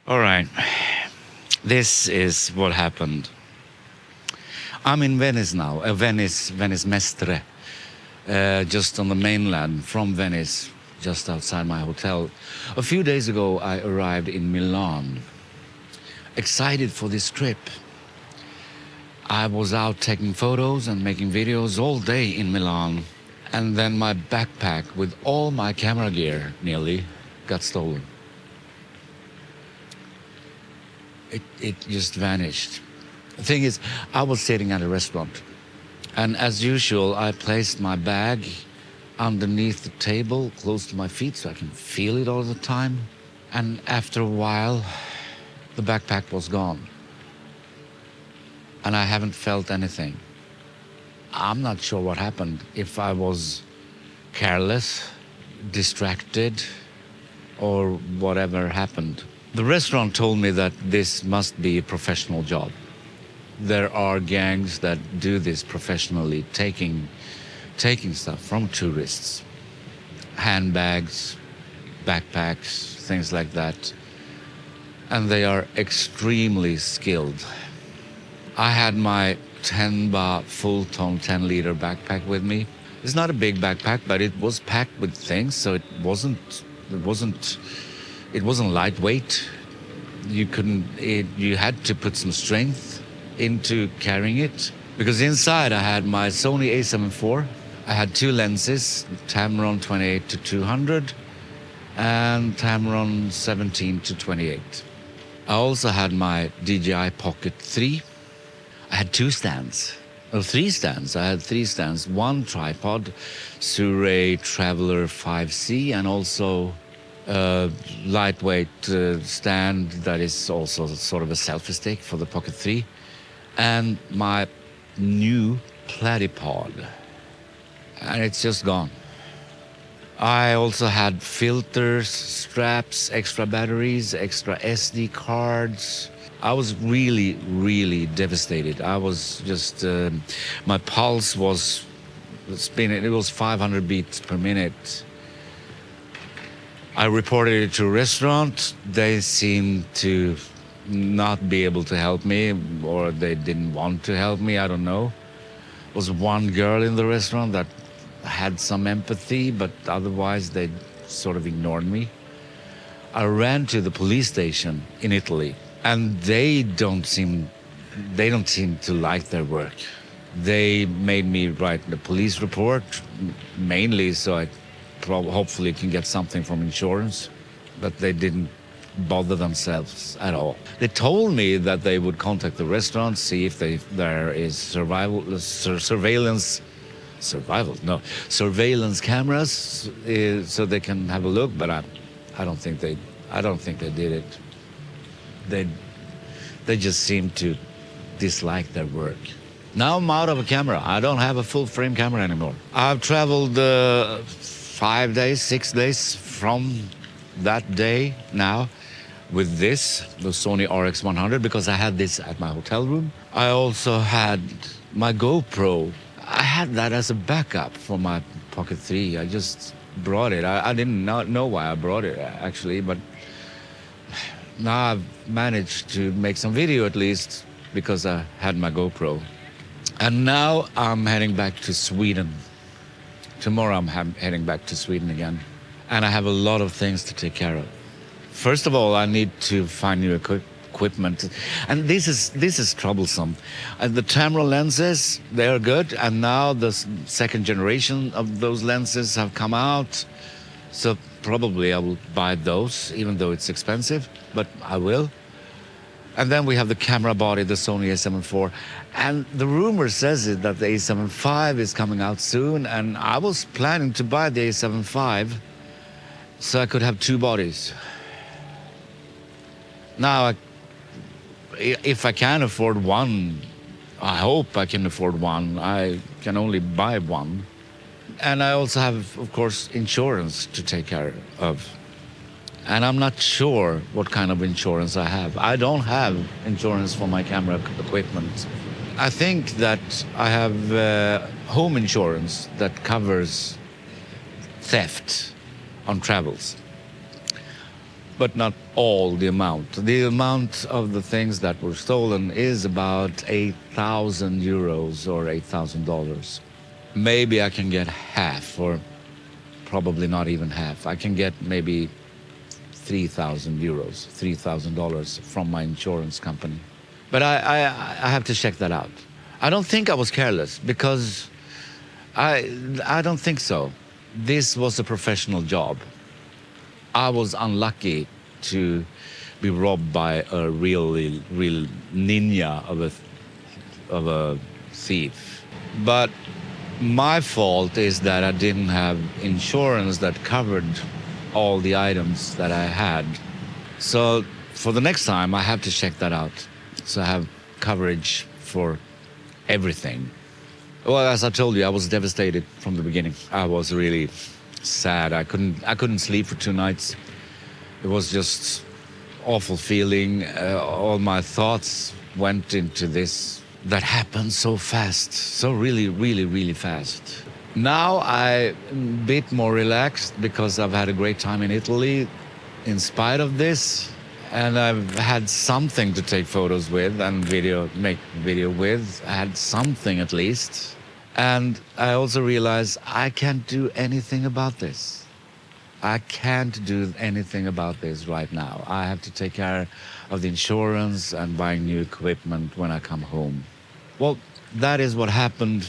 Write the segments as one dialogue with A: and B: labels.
A: All right, this is what happened. I'm in Venice now, Venice Mestre, just on the mainland from Venice, just outside my hotel. A few days ago, I arrived in Milan, excited for this trip. I was out taking photos and making videos all day in Milan, and then my backpack with all my camera gear nearly got stolen. It just vanished. The thing is, I was sitting at a restaurant, and as usual, I placed my bag underneath the table, close to my feet, so I can feel it all the time. And after a while, the backpack was gone, and I haven't felt anything. I'm not sure what happened, if I was careless, distracted, or whatever happened. The restaurant told me that this must be a professional job. There are gangs that do this professionally, taking stuff from tourists, handbags, backpacks, things like that. And they are extremely skilled. I had my 10 baht full-ton 10-liter backpack with me. It's not a big backpack, but it was packed with things, so it wasn't lightweight. You had to put some strength into carrying it, because inside I had my Sony A7 IV. I had two lenses, Tamron 28 to 200 and Tamron 17 to 28. I also had my DJI Pocket 3. I had three stands. I had three stands, one tripod, Sure Traveler 5C, and also a lightweight stand that is also sort of a selfie stick for the Pocket 3, and my new Platypod, and it's just gone. I also had filters, straps, extra batteries, extra SD cards. I was really, really devastated. I was just, my pulse was spinning. It was 500 beats per minute. I reported it to a restaurant. They seemed to not be able to help me, or they didn't want to help me. I don't know. There was one girl in the restaurant that had some empathy, but otherwise they sort of ignored me. I ran to the police station in Italy, and they don't seem to like their work. They made me write the police report, mainly so I hopefully can get something from insurance, but they didn't bother themselves at all. They told me that they would contact the restaurant, see if there is surveillance cameras, so they can have a look. But I don't think they did it. They just seem to dislike their work. Now I'm out of a camera. I don't have a full frame camera anymore. I've traveled 5 days, 6 days from that day now with the Sony RX100, because I had this at my hotel room. I also had my GoPro. I had that as a backup for my Pocket 3. I just brought it. I didn't know why I brought it, actually, but now I've managed to make some video at least because I had my GoPro. And now I'm heading back to Sweden. Tomorrow I'm heading back to Sweden again. And I have a lot of things to take care of. First of all, I need to find new equipment. And this is troublesome. The Tamron lenses, they're good. And now the second generation of those lenses have come out. So probably I will buy those, even though it's expensive, but I will. And then we have the camera body, the Sony A7 IV. And the rumor says it that the A7 V is coming out soon. And I was planning to buy the A7 V so I could have two bodies. Now, if I can afford one, I hope I can afford one. I can only buy one. And I also have, of course, insurance to take care of. And I'm not sure what kind of insurance I have. I don't have insurance for my camera equipment. I think that I have home insurance that covers theft on travels. but not all the amount. The amount of the things that were stolen is about 8,000 euros or $8,000. Maybe I can get half, or probably not even half. I can get maybe 3,000 euros, $3,000 from my insurance company. But I have to check that out. I don't think I was careless because I don't think so. This was a professional job. I was unlucky to be robbed by a real ninja of a thief. But my fault is that I didn't have insurance that covered all the items that I had. So for the next time, I have to check that out. So I have coverage for everything. Well, as I told you, I was devastated from the beginning. I was really sad. I couldn't sleep for 2 nights. It was just awful feeling. All my thoughts went into this. That happened so fast, so really fast. Now I'm a bit more relaxed because I've had a great time in Italy in spite of this. And I've had something to take photos with and make video with. I had something at least. And I also realized I can't do anything about this. I can't do anything about this right now. I have to take care of the insurance and buying new equipment when I come home. Well, that is what happened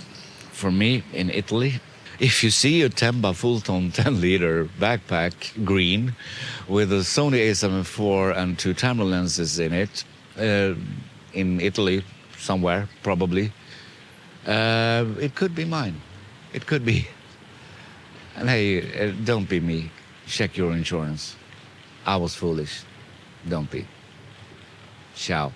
A: for me in Italy. If you see a Temba Fulltone 10-liter backpack, green, with a Sony a7 IV and 2 camera lenses in it, in Italy, somewhere, probably, it could be mine. It could be. And hey, don't be me. Check your insurance. I was foolish. Don't be. Ciao.